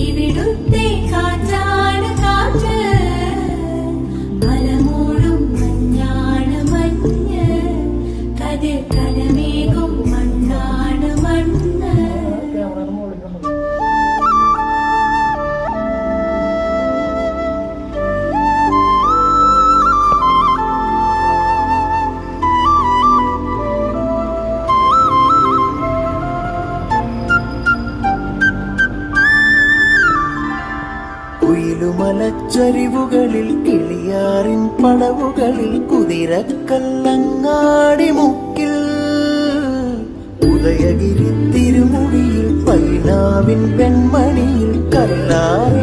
ഇവിടുത്തെ കാറ്റാണ് കാറ്റ്, മലമൂടും മഞ്ഞാണ് മഞ്ഞ്, കതിർ കലമേകും മണ്ണാണ് മണ്ണ്. കുയിലുമലച്ചരിവുകളിൽ കിളിയാറിൻ പടവുകളിൽ കുതിരക്കല്ലങ്ങാടി മുക്കിൽ ഉദയഗിരി തിരുമുടിയിൽ പൈനാവിൻ പെൺമണിയിൽ കല്ലാർ